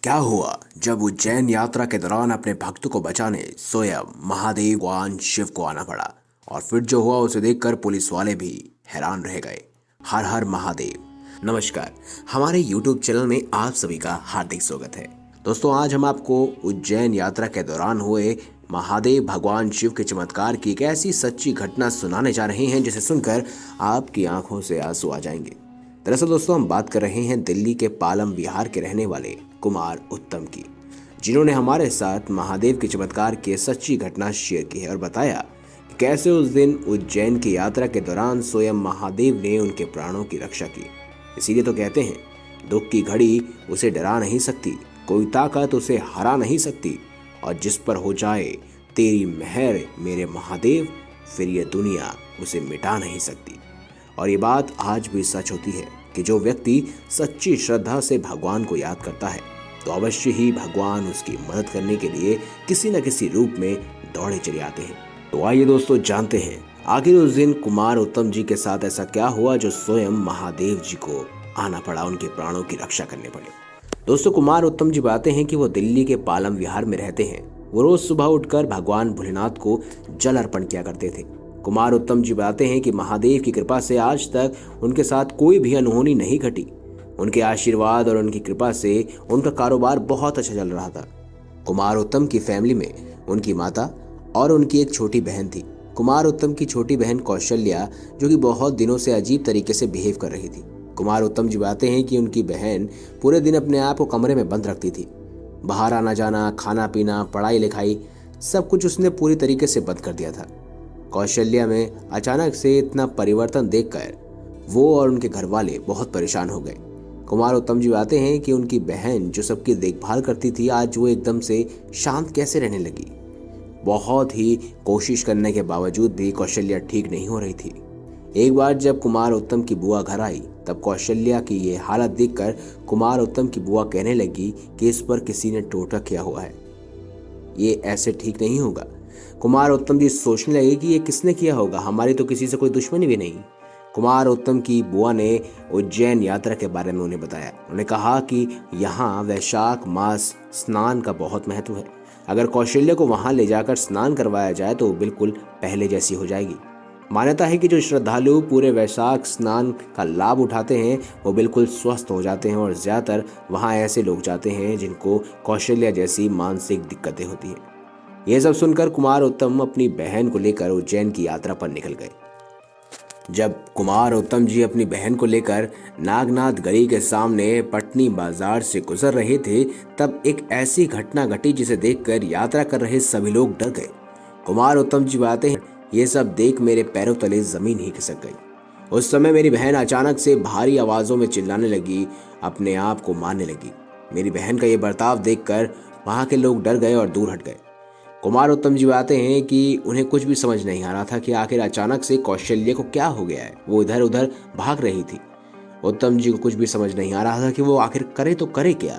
क्या हुआ जब उज्जैन यात्रा के दौरान अपने भक्त को बचाने स्वयं महादेव भगवान शिव को आना पड़ा। और फिर जो हुआ उसे देखकर पुलिस वाले भी हैरान रह गए। हर हर महादेव। नमस्कार, हमारे YouTube चैनल में आप सभी का हार्दिक स्वागत है। दोस्तों, आज हम आपको उज्जैन यात्रा के दौरान हुए महादेव भगवान शिव के चमत्कार की एक ऐसी सच्ची घटना सुनाने जा रहे हैं जिसे सुनकर आपकी आंखों से आंसू आ जाएंगे। दरअसल दोस्तों, हम बात कर रहे हैं दिल्ली के पालम विहार के रहने वाले कुमार उत्तम की, जिन्होंने हमारे साथ महादेव के चमत्कार की सच्ची घटना शेयर की है और बताया कि कैसे उस दिन उज्जैन की यात्रा के दौरान स्वयं महादेव ने उनके प्राणों की रक्षा की। इसीलिए तो कहते हैं, दुख की घड़ी उसे डरा नहीं सकती, कोई ताकत उसे हरा नहीं सकती, और जिस पर हो जाए तेरी मेहर मेरे महादेव, फिर ये दुनिया उसे मिटा नहीं सकती। और ये बात आज भी सच होती है कि जो व्यक्ति सच्ची श्रद्धा से भगवान को याद करता है तो अवश्य ही भगवान उसकी मदद करने के लिए किसी न किसी रूप में दौड़े चले आते हैं। तो आइए दोस्तों, जानते हैं आखिर उस दिन कुमार उत्तम जी के साथ ऐसा क्या हुआ जो स्वयं महादेव जी को आना पड़ा, उनके प्राणों की रक्षा करने पड़े। दोस्तों, कुमार उत्तम जी बताते हैं कि वो दिल्ली के पालम विहार में रहते हैं। वो रोज सुबह उठकर भगवान भोलेनाथ को जल अर्पण किया करते थे। कुमार उत्तम जी बताते हैं कि महादेव की कृपा से आज तक उनके साथ कोई भी अनहोनी नहीं घटी। उनके आशीर्वाद और उनकी कृपा से उनका कारोबार बहुत अच्छा चल रहा था। कुमार उत्तम की फैमिली में उनकी माता और उनकी एक छोटी बहन थी। कुमार उत्तम की छोटी बहन कौशल्या, जो कि बहुत दिनों से अजीब तरीके से बिहेव कर रही थी। कुमार उत्तम जी बताते हैं कि उनकी बहन पूरे दिन अपने आप को कमरे में बंद रखती थी। बाहर आना जाना, खाना पीना, पढ़ाई लिखाई, सब कुछ उसने पूरी तरीके से बंद कर दिया था। कौशल्या में अचानक से इतना परिवर्तन देखकर वो और उनके घर वाले बहुत परेशान हो गए। कुमार उत्तम जी बताते हैं कि उनकी बहन जो सबकी देखभाल करती थी, आज वो एकदम से शांत कैसे रहने लगी। बहुत ही कोशिश करने के बावजूद भी कौशल्या ठीक नहीं हो रही थी। एक बार जब कुमार उत्तम की बुआ घर आई, तब कौशल्या की ये हालत देखकर कुमार उत्तम की बुआ कहने लगी कि इस पर किसी ने टोटका किया हुआ है, ये ऐसे ठीक नहीं होगा। कुमार उत्तम जी सोचने लगे कि ये किसने किया होगा, हमारी तो किसी से कोई दुश्मनी भी नहीं। कुमार उत्तम की बुआ ने उज्जैन यात्रा के बारे में उन्हें बताया। उन्हें कहा कि यहाँ वैशाख मास स्नान का बहुत महत्व है। अगर कौशल्या को वहाँ ले जाकर स्नान करवाया जाए तो वो बिल्कुल पहले जैसी हो जाएगी। मान्यता है कि जो श्रद्धालु पूरे वैशाख स्नान का लाभ उठाते हैं वो बिल्कुल स्वस्थ हो जाते हैं, और ज़्यादातर वहाँ ऐसे लोग जाते हैं जिनको कौशल्या जैसी मानसिक दिक्कतें होती हैं। यह सब सुनकर कुमार उत्तम अपनी बहन को लेकर उज्जैन की यात्रा पर निकल गए। जब कुमार उत्तम जी अपनी बहन को लेकर नागनाथ गली के सामने पटनी बाजार से गुजर रहे थे, तब एक ऐसी घटना घटी जिसे देखकर यात्रा कर रहे सभी लोग डर गए। कुमार उत्तम जी बताते हैं, ये सब देख मेरे पैरों तले जमीन ही खिसक गई। उस समय मेरी बहन अचानक से भारी आवाजों में चिल्लाने लगी, अपने आप को मारने लगी। मेरी बहन का ये बर्ताव देखकर वहां के लोग डर गए और दूर हट गए। कुमार उत्तम जी बताते हैं कि उन्हें कुछ भी समझ नहीं आ रहा था कि आखिर अचानक से कौशल्या को क्या हो गया है। वो इधर उधर भाग रही थी। उत्तम जी को कुछ भी समझ नहीं आ रहा था कि वो आखिर करे तो करे क्या।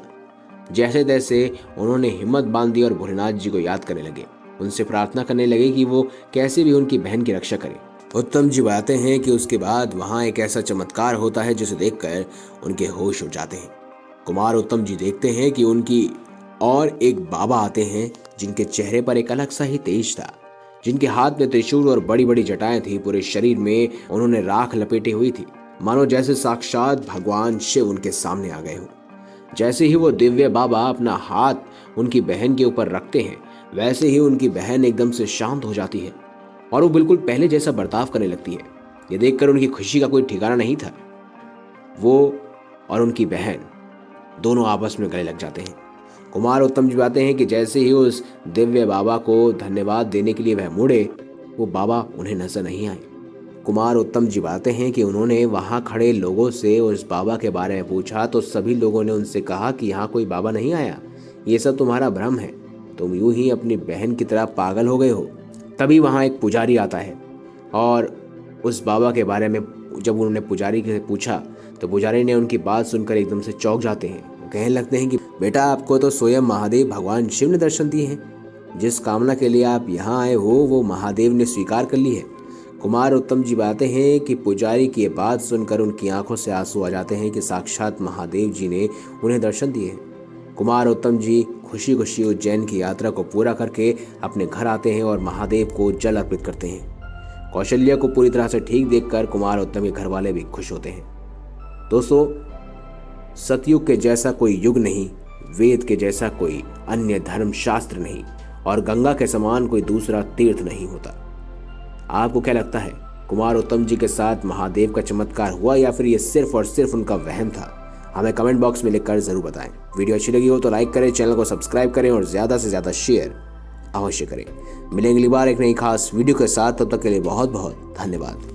जैसे तैसे उन्होंने हिम्मत बांध दी और भोलेनाथ जी को याद करने लगे। उनसे प्रार्थना करने लगे कि वो कैसे भी उनकी बहन की रक्षा करें। उत्तम जी बताते हैं कि उसके बाद वहां एक ऐसा चमत्कार होता है जिसे देखकर उनके होश उड़ जाते हैं। कुमार उत्तम जी देखते हैं कि उनकी और एक बाबा आते हैं जिनके चेहरे पर एक अलग सा ही तेज था, जिनके हाथ में त्रिशूल और बड़ी बड़ी जटाएं थी। पूरे शरीर में उन्होंने राख लपेटी हुई थी, मानो जैसे साक्षात भगवान शिव उनके सामने आ गए हो। जैसे ही वो दिव्य बाबा अपना हाथ उनकी बहन के ऊपर रखते हैं, वैसे ही उनकी बहन एकदम से शांत हो जाती है और वो बिल्कुल पहले जैसा बर्ताव करने लगती है। ये देखकर उनकी खुशी का कोई ठिकाना नहीं था। वो और उनकी बहन दोनों आपस में गले लग जाते हैं। कुमार उत्तम जी बताते हैं कि जैसे ही उस दिव्य बाबा को धन्यवाद देने के लिए वह मुड़े, वो बाबा उन्हें नजर नहीं आए। कुमार उत्तम जी बताते हैं कि उन्होंने वहां खड़े लोगों से उस बाबा के बारे में पूछा तो सभी लोगों ने उनसे कहा कि यहाँ कोई बाबा नहीं आया, ये सब तुम्हारा भ्रम है, तुम यूं ही अपनी बहन की तरह पागल हो गए हो। तभी वहाँ एक पुजारी आता है और उस बाबा के बारे में जब उन्होंने पुजारी से पूछा तो पुजारी ने उनकी बात सुनकर एकदम से चौंक जाते हैं। वो कहने लगते हैं कि बेटा, आपको तो स्वयं महादेव भगवान शिव ने दर्शन दिए हैं। जिस कामना के लिए आप यहाँ आए हो वो महादेव ने स्वीकार कर ली है। कुमार उत्तम जी बताते हैं कि पुजारी की ये बात सुनकर उनकी आंखों से आंसू आ जाते हैं कि साक्षात महादेव जी ने उन्हें दर्शन दिए हैं। कुमार उत्तम जी खुशी खुशी उज्जैन की यात्रा को पूरा करके अपने घर आते हैं और महादेव को जल अर्पित करते हैं। कौशल्या को पूरी तरह से ठीक देखकर कुमार उत्तम के घर वाले भी खुश होते हैं। दोस्तों, सतयुग के जैसा कोई युग नहीं, वेद के जैसा कोई अन्य धर्म शास्त्र नहीं और गंगा के समान कोई दूसरा तीर्थ नहीं होता। आपको क्या लगता है, कुमार उत्तम जी के साथ महादेव का चमत्कार हुआ या फिर ये सिर्फ और सिर्फ उनका वहम था? हमें कमेंट बॉक्स में लिखकर जरूर बताएं। वीडियो अच्छी लगी हो तो लाइक करें, चैनल को सब्सक्राइब करें और ज़्यादा से ज़्यादा शेयर अवश्य करें। मिलेंगे अगली बार एक नई खास वीडियो के साथ, तब तक के लिए बहुत बहुत धन्यवाद।